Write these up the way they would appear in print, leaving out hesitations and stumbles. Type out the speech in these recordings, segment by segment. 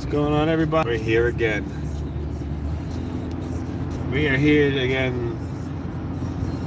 What's going on, everybody? We're here again. We are here again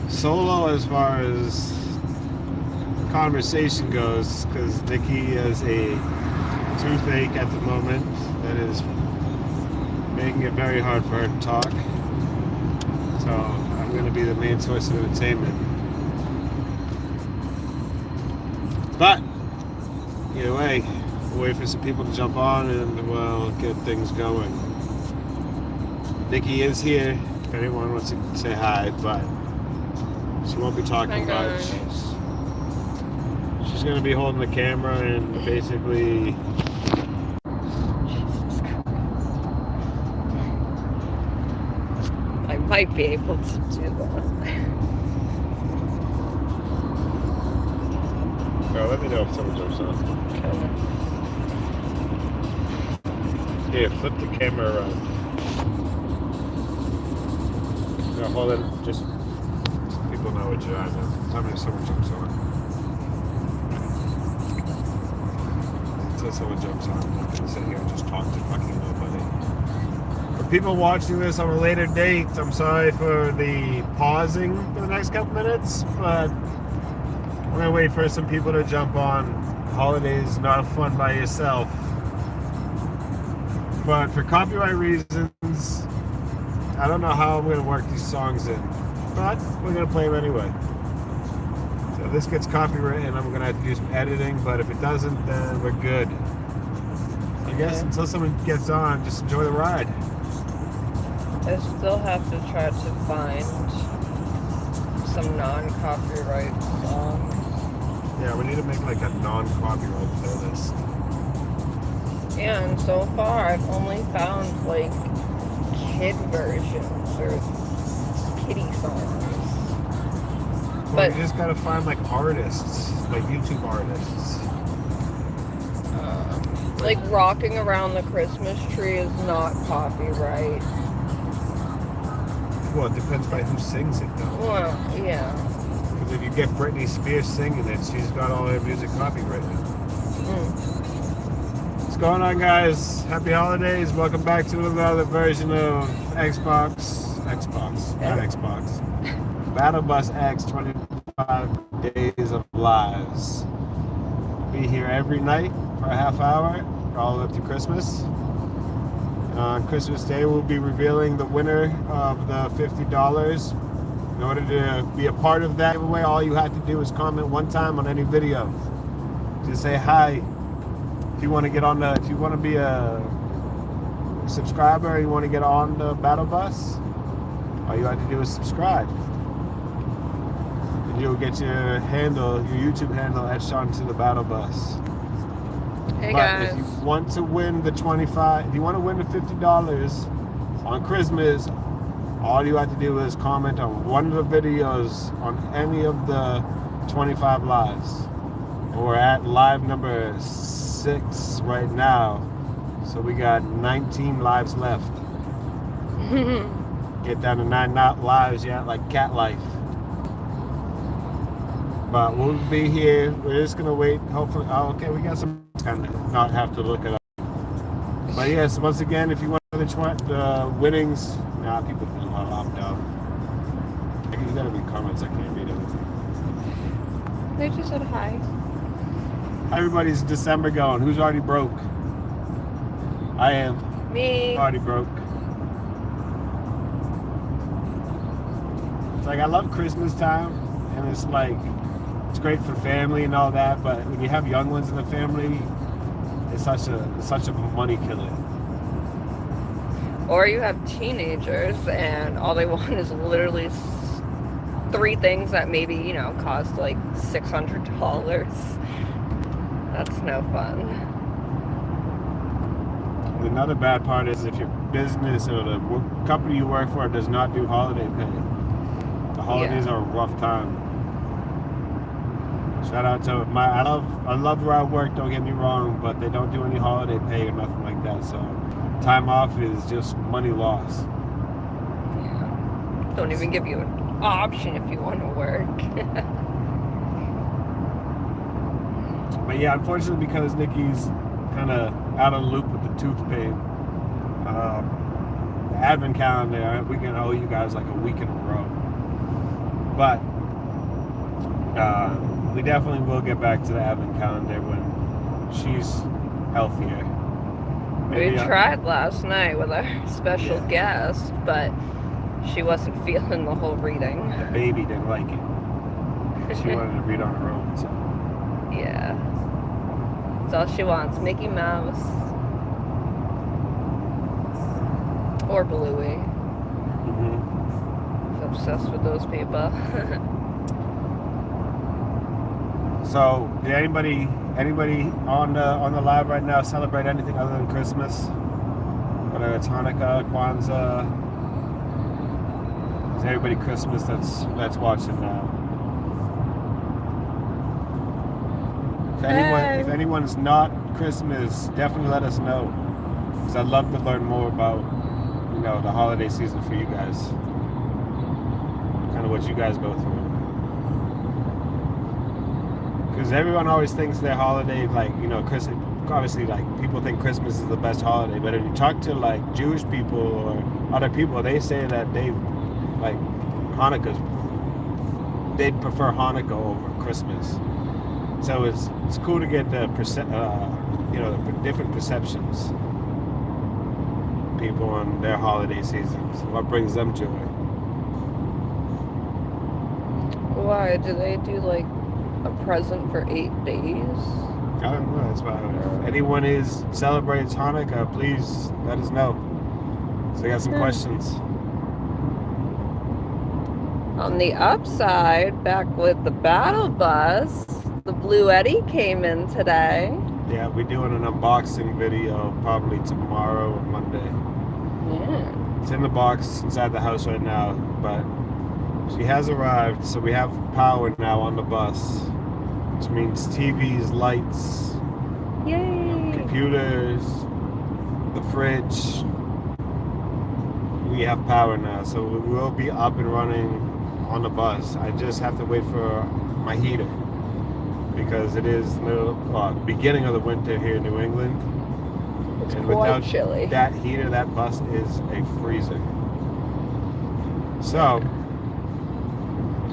solo as far as conversation goes, because Nikki has a toothache at the moment that is making it very hard for her to talk. So I'm going to be the main source of entertainment. But either way, we'll wait for some people to jump on and we'll get things going. Nikki is here if anyone wants to say hi, but she won't be talking much. She's going to be holding the camera and basically I might be able to do that. So let me know if someone jumps on. Okay. Here, flip the camera around. No, hold it, just so people know what you're on now. Tell me if someone jumps on. Until someone jumps on, I'm not gonna sit here and just talk to fucking nobody. For people watching this on a later date, I'm sorry for the pausing for the next couple minutes, but I'm gonna wait for some people to jump on. Holidays not fun by yourself. But for copyright reasons, I don't know how I'm going to work these songs in, but we're going to play them anyway. So if this gets copywritten, I'm going to have to do some editing, but if it doesn't, then we're good. I guess until someone gets on, just enjoy the ride. I still have to try to find some non-copyright songs. Yeah, we need to make like a non-copyright playlist. And so far, I've only found like kid versions or kiddie songs. Well, But you just gotta find like artists, like YouTube artists. like Rocking Around the Christmas Tree is not copyright. Well, it depends by who sings it though. Well, yeah. Because if you get Britney Spears singing it, she's got all her music copyrighted. What's going on, guys? Happy holidays. Welcome back to another version of Xbox, not Xbox. Battlebus-X 25 Days of Lives. Be here every night for a half hour, all the way up to Christmas. On Christmas Day, we'll be revealing the winner of the $50. In order to be a part of that giveaway, all you have to do is comment one time on any video. Just say hi. If you want to get on the, if you want to be a subscriber and you want to get on the Battle Bus, all you have to do is subscribe. And you'll get your handle, your YouTube handle etched onto the Battle Bus. Hey But guys. if you want to win the if you want to win the $50 on Christmas, all you have to do is comment on one of the videos on any of the 25 lives. And we're at live number 6 right now, so we got 19 lives left. Get down to 9 lives yet, like cat life. But we'll be here. We're just gonna wait. Hopefully, oh, okay, we got some. Kind of not have to look it up. But yes, once again, if you want the winnings, people feel opt out. You gotta read comments. I can't read everything. They just said hi. How everybody's December going? Who's already broke? I am. Me. Already broke. It's like I love Christmas time, and it's like it's great for family and all that. But when you have young ones in the family, it's such a money killer. Or you have teenagers and all they want is literally 3 things that maybe, cost like $600. That's no fun. Another bad part is if your business or the company you work for does not do holiday pay. The holidays are a rough time. Shout out to I love where I work, don't get me wrong, but they don't do any holiday pay or nothing like that. So time off is just money loss. Yeah. Don't even give you an option if you want to work. But yeah, unfortunately, because Nikki's kind of out of the loop with with the tooth pain. The advent calendar, we can owe you guys like a week in a row. But we definitely will get back to the advent calendar when she's healthier. We tried last night with our special guest, but she wasn't feeling the whole reading. The baby didn't like it. She wanted to read on her own. So. Yeah. That's all she wants. Mickey Mouse. Or Bluey. Mm-hmm. She's obsessed with those people. So, did anybody on the live right now celebrate anything other than Christmas? Whether it's Hanukkah, Kwanzaa, is everybody Christmas that's watching now? If anyone's not Christmas, definitely let us know, because I'd love to learn more about the holiday season for you guys, kind of what you guys go through. Because everyone always thinks their holiday, like, Christmas, obviously, like, people think Christmas is the best holiday, but if you talk to, like, Jewish people or other people, they say that they, like, they'd prefer Hanukkah over Christmas. So it's cool to get the different perceptions of people on their holiday seasons, what brings them joy. Why? Do they do, like, a present for 8 days? I don't know. That's why if anyone celebrates Hanukkah, please let us know. So I got some questions. On the upside, back with the battle bus, the Blue Eddy came in today. Yeah, we're doing an unboxing video probably tomorrow or Monday. Yeah. It's in the box inside the house right now, but she has arrived, so we have power now on the bus, which means TVs, lights, computers, the fridge. We have power now, so we will be up and running on the bus. I just have to wait for my heater, because it is the beginning of the winter here in New England. It's and quite without chilly. That heater, that bus is a freezer. So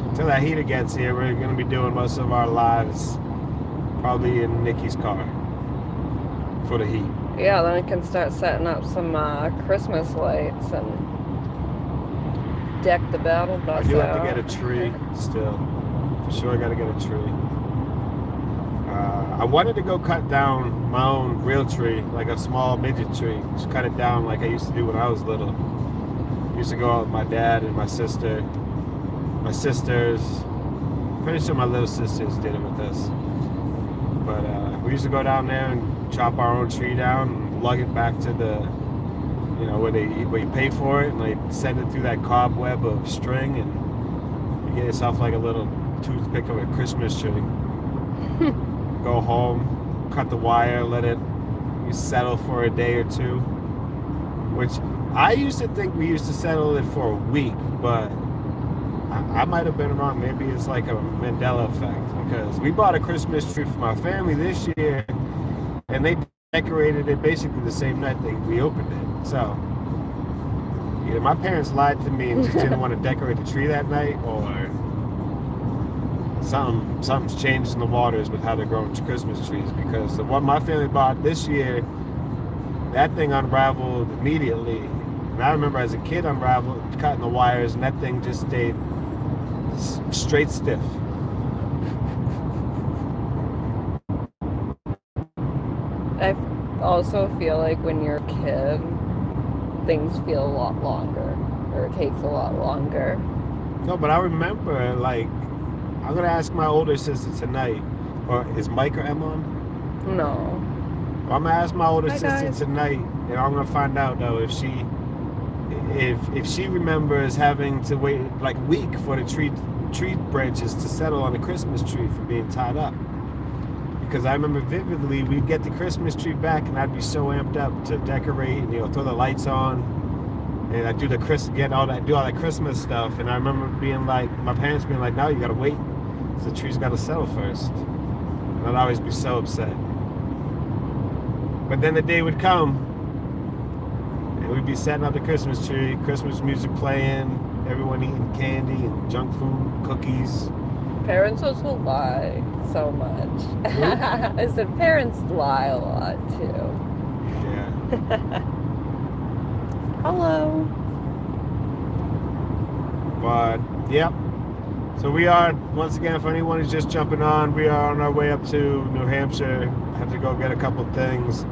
until that heater gets here, we're going to be doing most of our lives probably in Nikki's car for the heat. Yeah, then we can start setting up some Christmas lights and deck the battle bus I do out. have to get a tree still. For sure, I got to get a tree. I wanted to go cut down my own real tree, like a small midget tree. Just cut it down like I used to do when I was little. I used to go out with my dad and my sister. My sisters, pretty sure my little sisters did it with us. But we used to go down there and chop our own tree down and lug it back to the, where you pay for it, and they send it through that cobweb of string, and you get yourself like a little toothpick of a Christmas tree. Go home, cut the wire, let it settle for a day or two. Which I used to think we used to settle it for a week, but I might have been wrong. Maybe it's like a Mandela effect, because we bought a Christmas tree for my family this year, and they decorated it basically the same night we opened it. So either my parents lied to me and just didn't want to decorate the tree that night, or something's changed in the waters with how they're growing Christmas trees, because the one my family bought this year, that thing unraveled immediately. And I remember as a kid cutting the wires, and that thing just stayed straight stiff. I also feel like when you're a kid, things feel a lot longer, or it takes a lot longer. No, but I remember, like, I'm going to ask my older sister tonight, or is Mike or Emma on? No. Well, I'm going to ask my older sister guys. tonight, and I'm going to find out, though, if she remembers having to wait like a week for the tree branches to settle on the Christmas tree from being tied up. Because I remember vividly, we'd get the Christmas tree back, and I'd be so amped up to decorate and throw the lights on, and I'd do all that Christmas stuff. And I remember my parents being like, "No, you gotta wait. The tree's gotta settle first." And I'd always be so upset. But then the day would come, and we'd be setting up the Christmas tree, Christmas music playing, everyone eating candy and junk food, cookies. Parents also lie so much. I said parents lie a lot too. Yeah. Hello. But, yep. So we are, once again, for anyone who's just jumping on, we are on our way up to New Hampshire. Have to go get a couple things.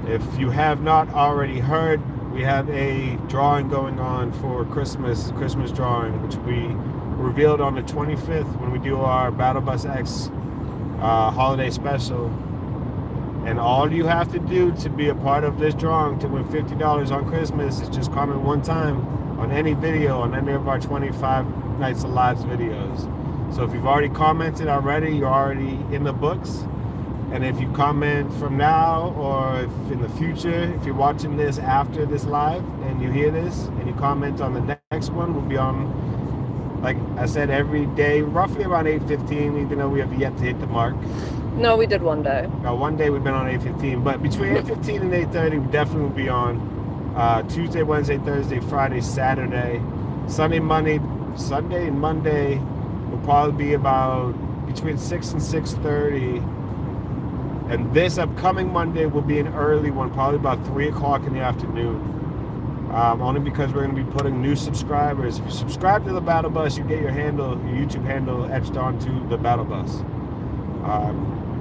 If you have not already heard, we have a drawing going on for Christmas drawing, which we revealed on the 25th when we do our Battlebus-X holiday special. And all you have to do to be a part of this drawing to win $50 on Christmas is just comment one time on any video on any of our 25 Nights of Lives videos. So if you've already commented already, you're already in the books. And if you comment from now or if in the future, if you're watching this after this live and you hear this and you comment on the next one, we'll be on, like I said, every day, roughly around 8:15, even though we have yet to hit the mark. No, we did one day. One day we've been on 8:15, but between 8:15 and 8:30, we definitely will be on Tuesday, Wednesday, Thursday, Friday, Saturday, Sunday and Monday will probably be about between 6 and 6:30. And this upcoming Monday will be an early one, probably about 3 o'clock in the afternoon. Only because we're going to be putting new subscribers. If you subscribe to the Battle Bus, you get your YouTube handle etched onto the Battle Bus.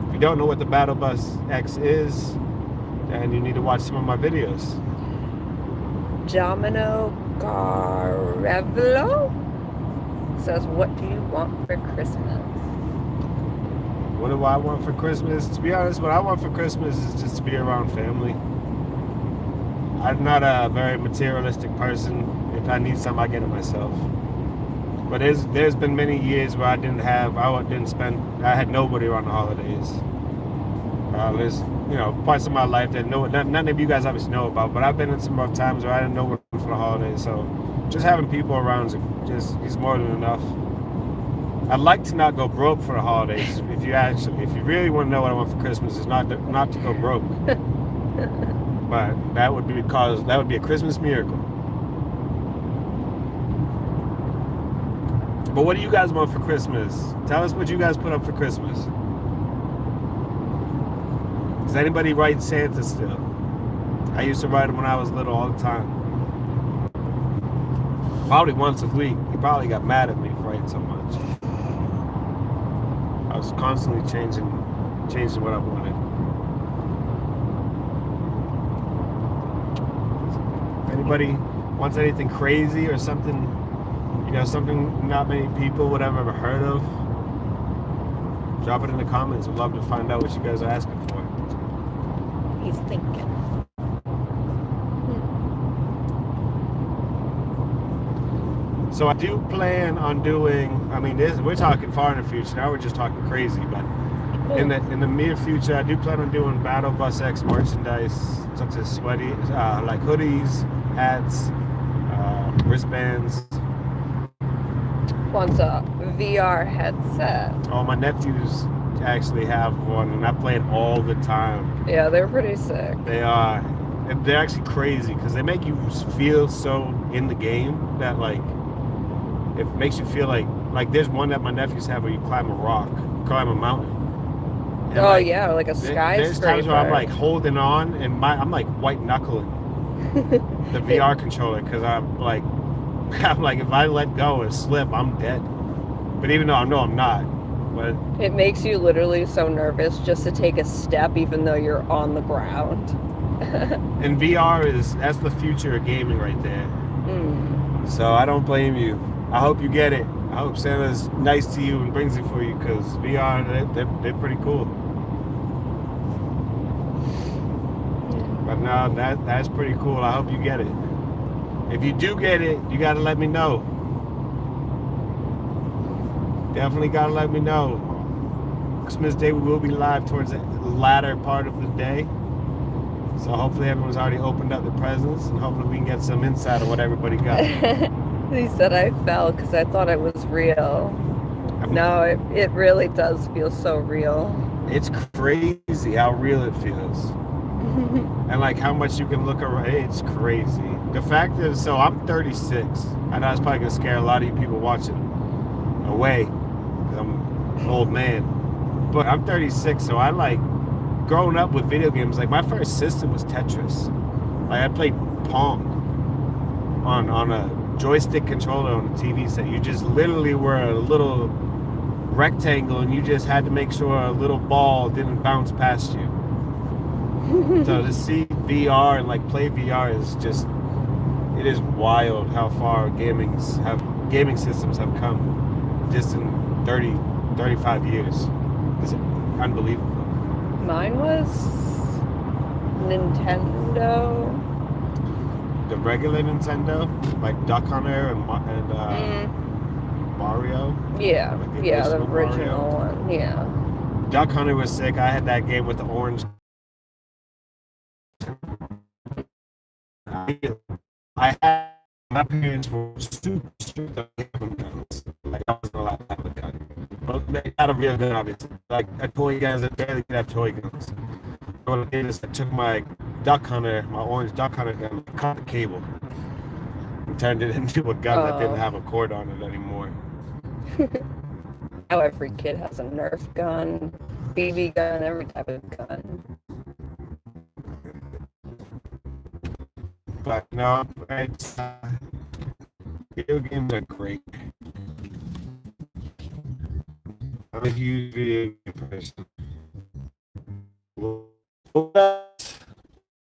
If you don't know what the Battlebus-X is, then you need to watch some of my videos. Domino Garevlo says, what do you want for Christmas? What do I want for Christmas? To be honest, what I want for Christmas is just to be around family. I'm not a very materialistic person. If I need something, I get it myself. But there's been many years where I had nobody around the holidays. There's parts of my life that none of you guys obviously know about, but I've been in some rough times where I didn't know what for the holidays. So just having people around is more than enough. I'd like to not go broke for the holidays. If you really want to know what I want for Christmas, is not to go broke. But that would be a Christmas miracle. But what do you guys want for Christmas? Tell us what you guys put up for Christmas. Does anybody write Santa still? I used to write him when I was little all the time. Probably once a week. He probably got mad at me for writing so much. I was constantly changing what I wanted. If anybody wants anything crazy or something, something not many people would have ever heard of, drop it in the comments. We'd love to find out what you guys are asking for. He's thinking. So I do plan on doing, we're talking far in the future. Now we're just talking crazy, but in the near future, I do plan on doing Battlebus-X merchandise, such as sweaties, like hoodies, hats, wristbands. Wants a VR headset. Oh, my nephews actually have one, and I play it all the time. Yeah, they're pretty sick. They are. They're actually crazy because they make you feel so in the game that it makes you feel like there's one that my nephews have where you climb a mountain. And yeah, like a skyscraper. There's times where I'm holding on and I'm white knuckling the VR controller because I'm like if I let go and slip, I'm dead. But even though I know I'm not, but it makes you literally so nervous just to take a step, even though you're on the ground. And VR that's the future of gaming right there. So I don't blame you. I hope you get it. I hope Santa's nice to you and brings it for you because VR, they're pretty cool. But no, that's pretty cool. I hope you get it. If you do get it, you got to let me know. Definitely got to let me know. Christmas Day, we will be live towards the latter part of the day. So hopefully everyone's already opened up their presents and hopefully we can get some insight on what everybody got. He said I fell because I thought it was real. No, it really does feel so real. It's crazy how real it feels. And like how much you can look around, it's crazy. The fact is, so I'm 36. I know it's probably gonna scare a lot of you people watching away, because I'm an old man. But I'm 36, so I like growing up with video games. Like my first system was Tetris. Like I played Pong on a joystick controller on a TV set. You just literally were a little rectangle, and you just had to make sure a little ball didn't bounce past you. So to see VR and like play VR is just, it is wild how far gaming systems have come just in 35 years. It's unbelievable. Mine was Nintendo. The regular Nintendo, like Duck Hunter and Mario. Yeah, Like the original one. Yeah. Duck Hunter was sick. I had that game with the orange. I had, my parents were super strict on having guns. Like I wasn't allowed to have a gun. But they had a real gun, obviously. Like a toy guns, I barely could have toy guns. What I did is I took my Duck Hunter, my orange Duck Hunter gun, cut the cable, and turned it into a gun that didn't have a cord on it anymore. Now every kid has a Nerf gun, BB gun, every type of gun. But no, it's, video games are great. I'm a huge video game person.